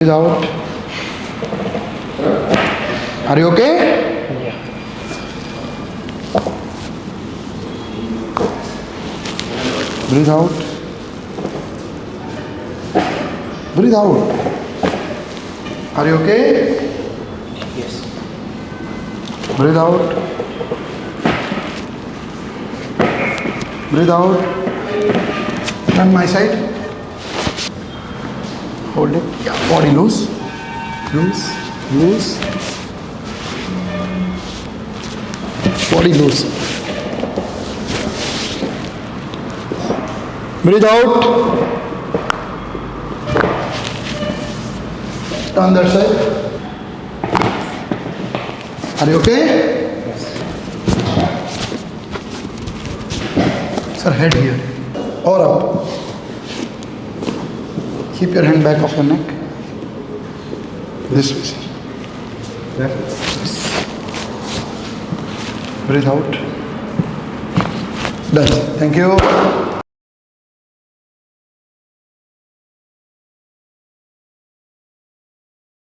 Breathe out. Are you okay? Breathe out. Breathe out. Are you okay? Yes. Breathe out. Breathe out. Turn my side. Hold it. Yeah. Body loose. Loose. Loose. Body loose. Breathe out. Turn that side. Are you okay? Sir, head here or up. Keep your hand back of your neck. This way, sir. Breathe out. Done. Thank you.